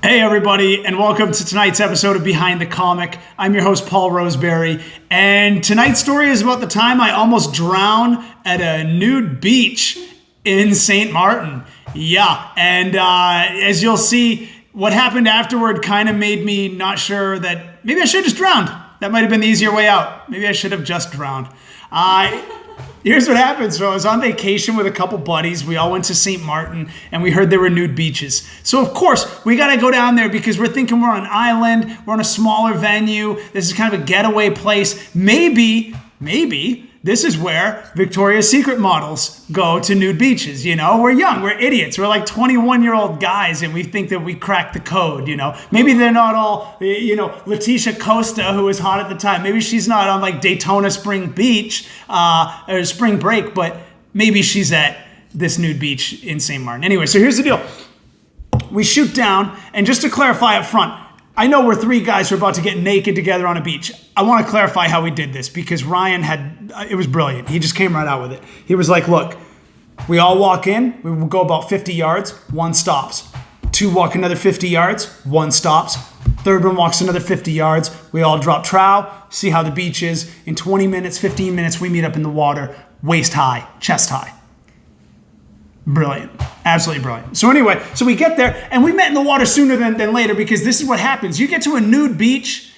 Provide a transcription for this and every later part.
Hey everybody, and welcome to tonight's episode of Behind the Comic. I'm your host, Paul Roseberry, and tonight's story is about the time I almost drowned at a nude beach in St. Maarten. Yeah, and as you'll see, what happened afterward kind of made me not sure that maybe I should have just drowned. That might have been the easier way out. Maybe I should have just drowned. Here's what happened. So I was on vacation with a couple buddies. We all went to St. Maarten and we heard there were nude beaches. So of course we got to go down there because we're thinking we're on an island. We're on a smaller venue. This is kind of a getaway place. Maybe this is where Victoria's Secret models go to nude beaches. You know, we're young, we're idiots. We're like 21-year-old guys and we think that we cracked the code, you know. Maybe they're not all, Letitia Costa, who was hot at the time. Maybe she's not on like Daytona Spring Beach or Spring Break, but maybe she's at this nude beach in St. Maarten. Anyway, so here's the deal. We shoot down, and just to clarify up front, I know we're three guys who are about to get naked together on a beach. I want to clarify how we did this because Ryan it was brilliant. He just came right out with it. He was like, look, we all walk in, we will go about 50 yards, one stops. Two walk another 50 yards, one stops. Third one walks another 50 yards. We all drop trowel, see how the beach is. In 20 minutes, 15 minutes, we meet up in the water, waist high, chest high. Brilliant. Absolutely brilliant. So anyway, so we get there and we met in the water sooner than later because this is what happens. You get to a nude beach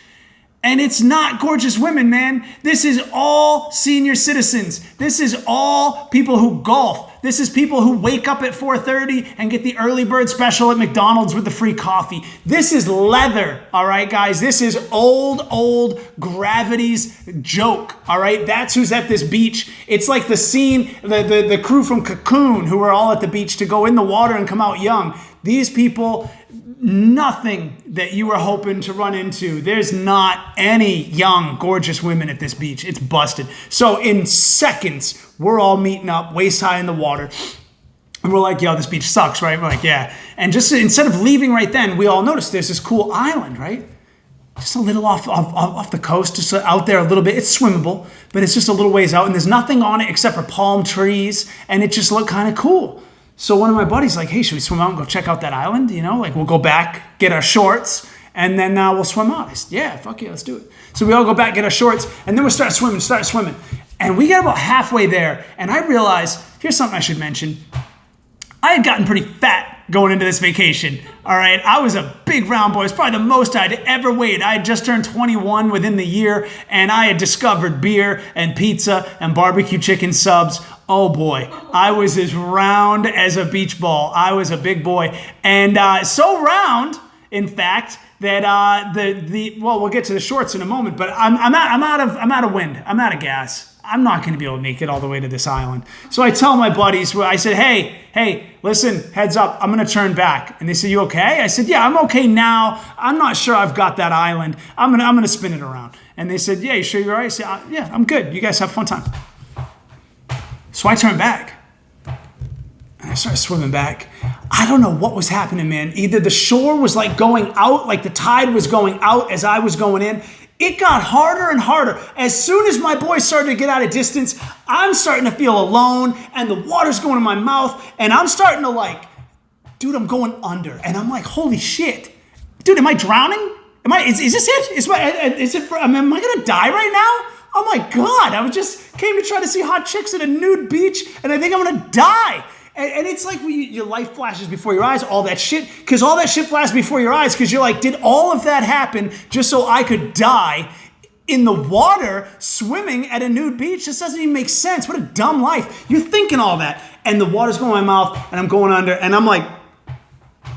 and it's not gorgeous women, man. This is all senior citizens. This is all people who golf. This is people who wake up at 4:30 and get the early bird special at McDonald's with the free coffee. This is leather, all right, guys? This is old Gravity's joke, all right? That's who's at this beach. It's like the scene, the crew from Cocoon who were all at the beach to go in the water and come out young. These people, nothing that you were hoping to run into. There's not any young, gorgeous women at this beach. It's busted. So in seconds, we're all meeting up waist high in the water. And we're like, yo, this beach sucks, right? We're like, yeah. And just instead of leaving right then, we all noticed there's this cool island, right? Just a little off the coast, just out there a little bit. It's swimmable, but it's just a little ways out. And there's nothing on it except for palm trees. And it just looked kind of cool. So one of my buddies like, hey, should we swim out and go check out that island? You know, like we'll go back, get our shorts, and then we'll swim out. I said, yeah, fuck yeah, let's do it. So we all go back, get our shorts, and then we start swimming. And we get about halfway there, and I realized, here's something I should mention. I had gotten pretty fat going into this vacation, all right? I was a big round boy. It's probably the most I'd ever weighed. I had just turned 21 within the year, and I had discovered beer and pizza and barbecue chicken subs. Oh boy, I was as round as a beach ball. I was a big boy. And so round, in fact, that we'll get to the shorts in a moment, but I'm out of wind. I'm out of gas. I'm not going to be able to make it all the way to this island. So I tell my buddies, I said, hey, listen, heads up, I'm going to turn back. And they said, you okay? I said, yeah, I'm okay now. I'm not sure I've got that island. I'm going to spin it around. And they said, yeah, you sure you're all right? I said, yeah, I'm good. You guys have a fun time. So I turned back. And I started swimming back. I don't know what was happening, man. Either the shore was like going out, like the tide was going out as I was going in. It got harder and harder. As soon as my boys started to get out of distance, I'm starting to feel alone and the water's going in my mouth and I'm starting to dude, I'm going under. And I'm like, holy shit. Dude, am I drowning? Is this it? Am I gonna die right now? Oh my God, I just came to try to see hot chicks at a nude beach and I think I'm gonna die. And it's like your life flashes before your eyes, all that shit, because all that shit flashes before your eyes because you're like, did all of that happen just so I could die in the water swimming at a nude beach? This doesn't even make sense. What a dumb life. You're thinking all that. And the water's going in my mouth and I'm going under and I'm like,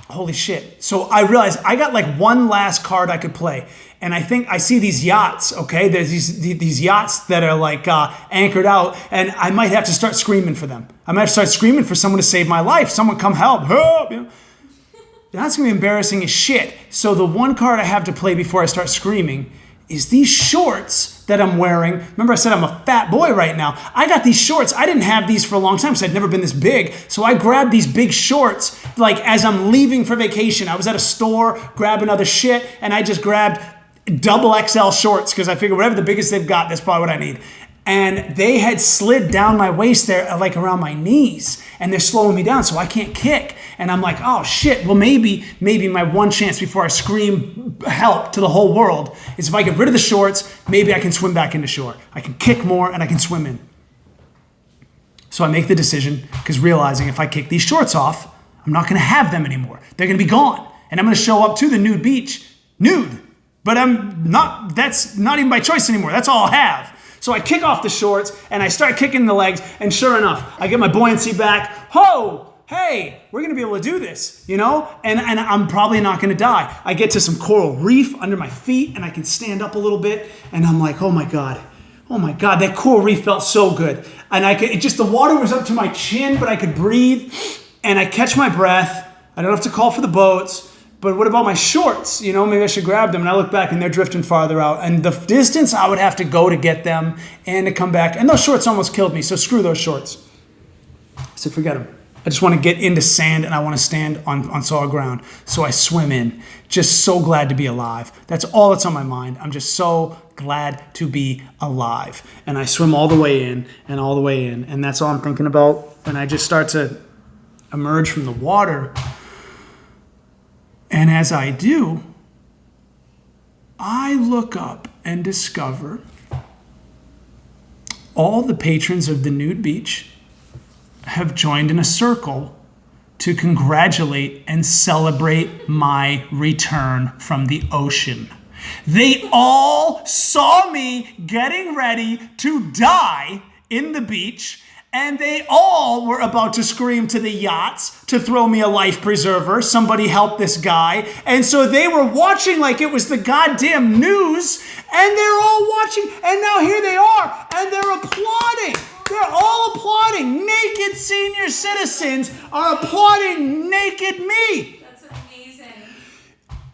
holy shit. So I realized I got like one last card I could play. And I think I see these yachts, okay? There's these yachts that are like anchored out, and I might have to start screaming for them. I might have to start screaming for someone to save my life. Someone come help. You know? That's gonna be embarrassing as shit. So the one card I have to play before I start screaming is these shorts that I'm wearing. Remember I said I'm a fat boy right now. I got these shorts. I didn't have these for a long time because I'd never been this big. So I grabbed these big shorts like as I'm leaving for vacation. I was at a store grabbing other shit, and I just grabbed double XL shorts because I figured whatever the biggest they've got, that's probably what I need. And they had slid down my waist there like around my knees, and they're slowing me down so I can't kick. And I'm like, oh shit, well maybe my one chance before I scream help to the whole world is if I get rid of the shorts, maybe I can swim back into shore. I can kick more and I can swim in. So I make the decision, because realizing if I kick these shorts off, I'm not going to have them anymore. They're going to be gone. And I'm going to show up to the nude beach nude. But that's not even by choice anymore. That's all I have. So I kick off the shorts and I start kicking the legs. And sure enough, I get my buoyancy back. Ho! Hey, we're going to be able to do this, And I'm probably not going to die. I get to some coral reef under my feet and I can stand up a little bit. And I'm like, oh my God, that coral reef felt so good. And the water was up to my chin, but I could breathe. And I catch my breath. I don't have to call for the boats. But what about my shorts? Maybe I should grab them. And I look back and they're drifting farther out. And the distance I would have to go to get them and to come back. And those shorts almost killed me. So screw those shorts. I said, forget them. I just want to get into sand and I want to stand on solid ground. So I swim in. Just so glad to be alive. That's all that's on my mind. I'm just so glad to be alive. And I swim all the way in and all the way in. And that's all I'm thinking about. And I just start to emerge from the water. And as I do, I look up and discover all the patrons of the nude beach have joined in a circle to congratulate and celebrate my return from the ocean. They all saw me getting ready to die in the beach, and they all were about to scream to the yachts to throw me a life preserver. Somebody help this guy. And so they were watching like it was the goddamn news, and they're all watching, and now here they are, and they're applauding. They're all applauding. Naked senior citizens are applauding naked me. That's amazing.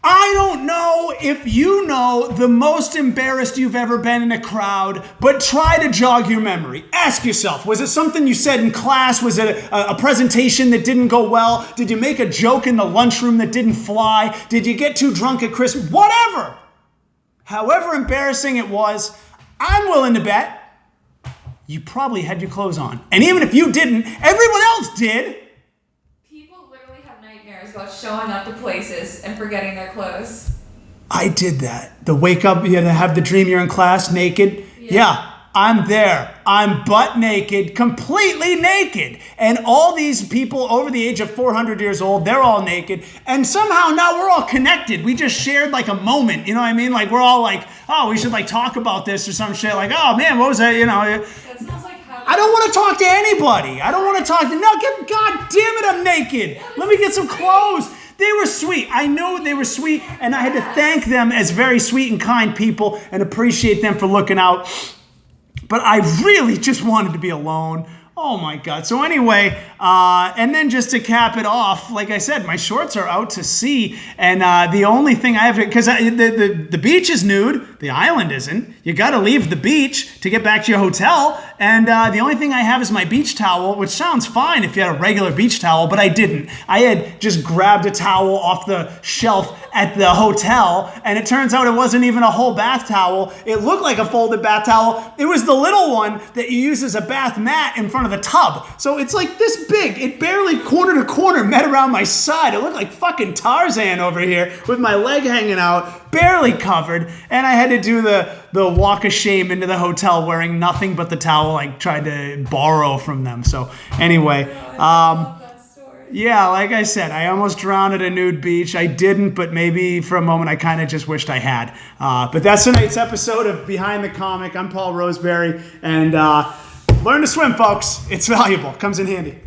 I don't know if you know the most embarrassed you've ever been in a crowd, but try to jog your memory. Ask yourself, was it something you said in class? Was it a presentation that didn't go well? Did you make a joke in the lunchroom that didn't fly? Did you get too drunk at Christmas? Whatever. However embarrassing it was, I'm willing to bet you probably had your clothes on. And even if you didn't, everyone else did. People literally have nightmares about showing up to places and forgetting their clothes. I did that. The wake up, you have the dream you're in class naked. Yeah, I'm there. I'm butt naked, completely naked. And all these people over the age of 400 years old, they're all naked. And somehow now we're all connected. We just shared like a moment, you know what I mean? Like we're all like, oh, we should like talk about this or some shit. Like, oh man, what was that? That sounds like how I don't want to talk to anybody. I don't want to talk to, God damn it, I'm naked. Let me get some clothes. They were sweet. I know they were sweet. And I had to thank them as very sweet and kind people and appreciate them for looking out. But I really just wanted to be alone. Oh my God. So anyway, and then just to cap it off, like I said, my shorts are out to sea. And the only thing I have to, because the beach is nude, the island isn't. You got to leave the beach to get back to your hotel. And the only thing I have is my beach towel, which sounds fine if you had a regular beach towel, but I didn't. I had just grabbed a towel off the shelf at the hotel, and it turns out it wasn't even a whole bath towel. It looked like a folded bath towel. It was the little one that you use as a bath mat in front of the tub. So it's like this big. It barely corner to corner met around my side. It looked like fucking Tarzan over here with my leg hanging out, barely covered. And I had to do the walk of shame into the hotel wearing nothing but the towel I tried to borrow from them. So anyway, yeah, like I said, I almost drowned at a nude beach. I didn't, but maybe for a moment I kind of just wished I had. But that's tonight's episode of Behind the Comic. I'm Paul Roseberry, and learn to swim, folks. It's valuable. Comes in handy.